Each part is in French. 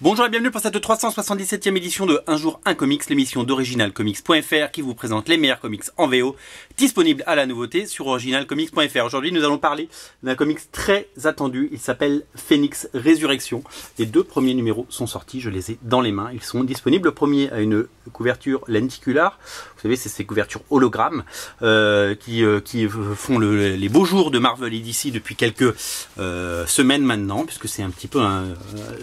Bonjour et bienvenue pour cette 377e édition de Un jour un comics, l'émission d'originalcomics.fr qui vous présente les meilleurs comics en VO disponibles à la nouveauté sur originalcomics.fr. Aujourd'hui nous allons parler d'un comics très attendu, il s'appelle Phoenix Résurrection. Les deux premiers numéros sont sortis, je les ai dans les mains, ils sont disponibles. Le premier a une couverture lenticular, vous savez c'est ces couvertures hologrammes qui font les beaux jours de Marvel et DC depuis quelques semaines maintenant, puisque c'est un petit peu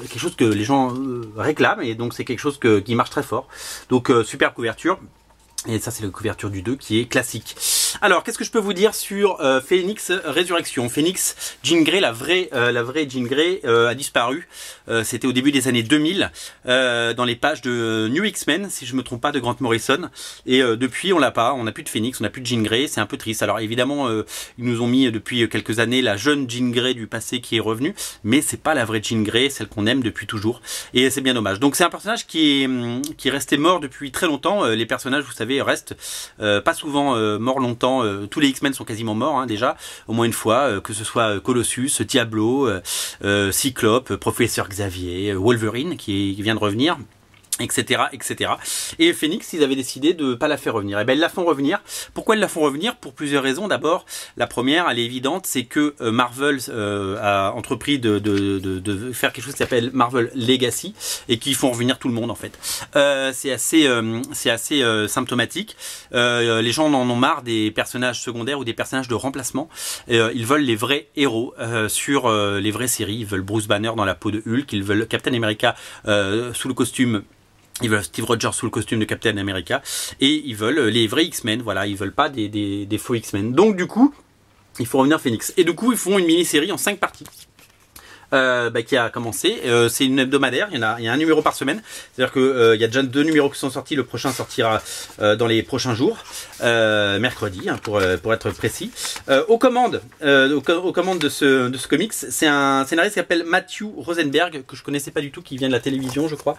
quelque chose que les gens réclament, et donc c'est quelque chose qui marche très fort. Donc superbe couverture. Et ça c'est la couverture du 2 qui est classique. Alors qu'est-ce que je peux vous dire sur Phoenix Résurrection? Phoenix, Jean Grey, la vraie Jean Grey a disparu. C'était au début des années 2000 dans les pages de New X-Men, si je me trompe pas, de Grant Morrison. Et depuis on l'a pas, on n'a plus de Phoenix, on n'a plus de Jean Grey, c'est un peu triste. Alors évidemment ils nous ont mis depuis quelques années la jeune Jean Grey du passé qui est revenue, mais c'est pas la vraie Jean Grey, celle qu'on aime depuis toujours. Et c'est bien dommage. Donc c'est un personnage qui est resté mort depuis très longtemps. Les personnages, vous savez, restent pas souvent morts longtemps. Tous les X-Men sont quasiment morts déjà, au moins une fois, que ce soit Colossus, Diablo, Cyclope, Professeur Xavier, Wolverine qui vient de revenir, etc., etc. Et Phoenix, ils avaient décidé de pas la faire revenir. Et ben ils la font revenir. Pourquoi ils la font revenir? Pour plusieurs raisons. D'abord, la première, elle est évidente, c'est que Marvel a entrepris de faire quelque chose qui s'appelle Marvel Legacy et qui font revenir tout le monde en fait. C'est assez symptomatique. Les gens en ont marre des personnages secondaires ou des personnages de remplacement. Ils veulent les vrais héros sur les vraies séries. Ils veulent Bruce Banner dans la peau de Hulk. Ils veulent Captain America sous le costume. Ils veulent Steve Rogers sous le costume de Captain America. Et ils veulent les vrais X-Men. Voilà, ils veulent pas des faux X-Men. Donc du coup, il faut revenir Phoenix. Et du coup, ils font une mini-série en 5 parties. Qui a commencé. C'est une hebdomadaire, il y a un numéro par semaine. C'est-à-dire que il y a déjà 2 numéros qui sont sortis. Le prochain sortira dans les prochains jours, mercredi, pour être précis. Aux commandes de ce comics, c'est un scénariste qui s'appelle Matthew Rosenberg, que je connaissais pas du tout, qui vient de la télévision, je crois.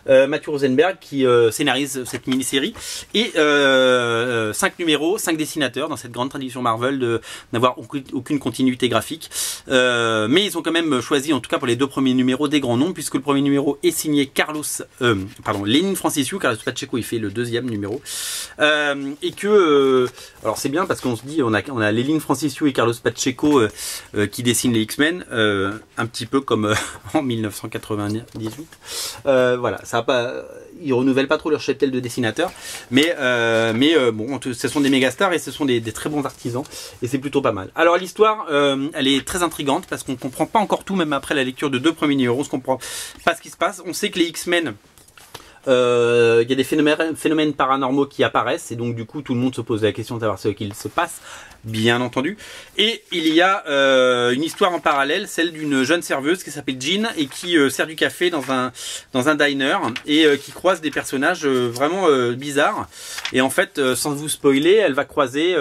Matthew Rosenberg qui scénarise cette mini-série, et 5 numéros, 5 dessinateurs dans cette grande tradition Marvel d'avoir aucune continuité graphique. Mais ils ont quand même choisi, en tout cas pour les 2 premiers numéros, des grands noms, puisque le premier numéro est signé Lenin Franciszek. Carlos Pacheco il fait le 2e numéro, et que alors c'est bien parce qu'on se dit on a Lenin Franciszek et Carlos Pacheco qui dessinent les X-Men, un petit peu comme en 1998. Voilà, ça va pas, ils renouvellent pas trop leur cheptel de dessinateurs, mais bon, ce sont des méga stars et ce sont des très bons artisans, et c'est plutôt pas mal. Alors l'histoire, elle est très intrigante parce qu'on comprend pas encore tout, même après la lecture de 2 premiers numéros, on ne comprend pas ce qui se passe. On sait que les X-Men, il y a des phénomènes paranormaux qui apparaissent, et donc du coup tout le monde se pose la question de savoir ce qu'il se passe, bien entendu. Et il y a une histoire en parallèle, celle d'une jeune serveuse qui s'appelle Jean et qui sert du café dans un diner, et qui croise des personnages vraiment bizarres. Et en fait, sans vous spoiler, elle va croiser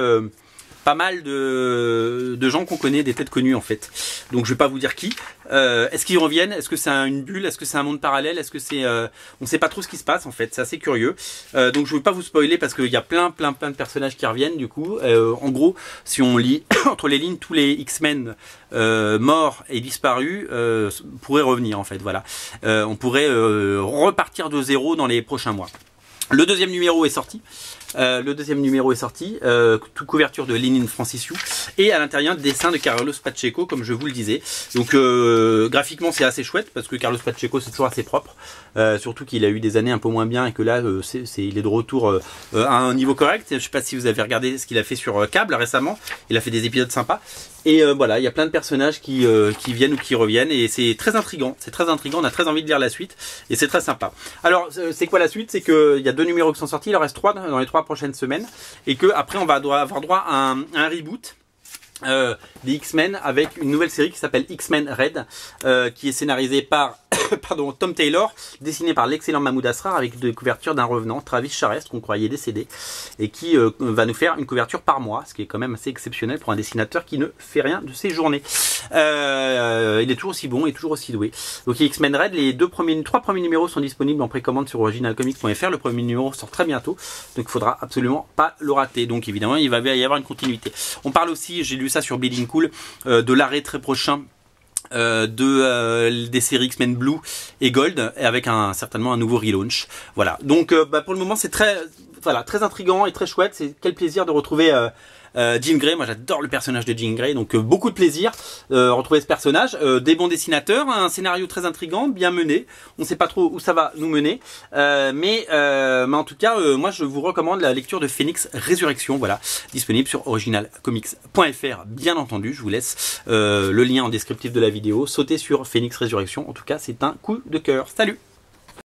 pas mal de gens qu'on connaît, des têtes connues en fait. Donc je vais pas vous dire qui. Est-ce qu'ils reviennent? Est-ce que c'est une bulle? Est-ce que c'est un monde parallèle? Est-ce que c'est on sait pas trop ce qui se passe en fait. C'est assez curieux. Donc je vais pas vous spoiler parce qu'il y a plein de personnages qui reviennent du coup. En gros, si on lit entre les lignes, tous les X-Men morts et disparus pourraient revenir en fait. Voilà. On pourrait repartir de zéro dans les prochains mois. Le 2e numéro est sorti. Toute couverture de Lenin Franciszek, et à l'intérieur dessin de Carlos Pacheco, comme je vous le disais. Donc graphiquement c'est assez chouette parce que Carlos Pacheco c'est toujours assez propre, surtout qu'il a eu des années un peu moins bien et que là il est de retour à un niveau correct. Je sais pas si vous avez regardé ce qu'il a fait sur Câble récemment, il a fait des épisodes sympas. Et voilà, il y a plein de personnages qui viennent ou qui reviennent, et c'est très intriguant, on a très envie de lire la suite, et c'est très sympa. Alors c'est quoi la suite? C'est que il y a 2 numéros qui sont sortis, il en reste 3 dans les 3 prochaines semaines, et que après on va avoir droit à un reboot des X-Men avec une nouvelle série qui s'appelle X-Men Red, qui est scénarisée par pardon, Tom Taylor, dessiné par l'excellent Mahmoud Asrar, avec de couverture d'un revenant, Travis Charest, qu'on croyait décédé, et qui va nous faire une couverture par mois, ce qui est quand même assez exceptionnel pour un dessinateur qui ne fait rien de ses journées. Il est toujours aussi bon et toujours aussi doué. Donc X-Men Red, les 3 premiers numéros sont disponibles en précommande sur originalcomics.fr. Le premier numéro sort très bientôt, donc il faudra absolument pas le rater. Donc évidemment, il va y avoir une continuité. On parle aussi, j'ai lu ça sur Bleeding Cool, de l'arrêt très prochain des séries X-Men Blue et Gold, et avec certainement un nouveau relaunch. Voilà, donc pour le moment c'est très intriguant et très chouette. C'est quel plaisir de retrouver Jean Grey. Moi j'adore le personnage de Jean Grey, donc beaucoup de plaisir retrouver ce personnage, des bons dessinateurs, un scénario très intriguant, bien mené. On ne sait pas trop où ça va nous mener, mais en tout cas moi je vous recommande la lecture de Phoenix Résurrection, voilà, disponible sur originalcomics.fr. bien entendu, je vous laisse le lien en descriptif de la vidéo. Sautez sur Phoenix Résurrection, en tout cas c'est un coup de cœur. Salut!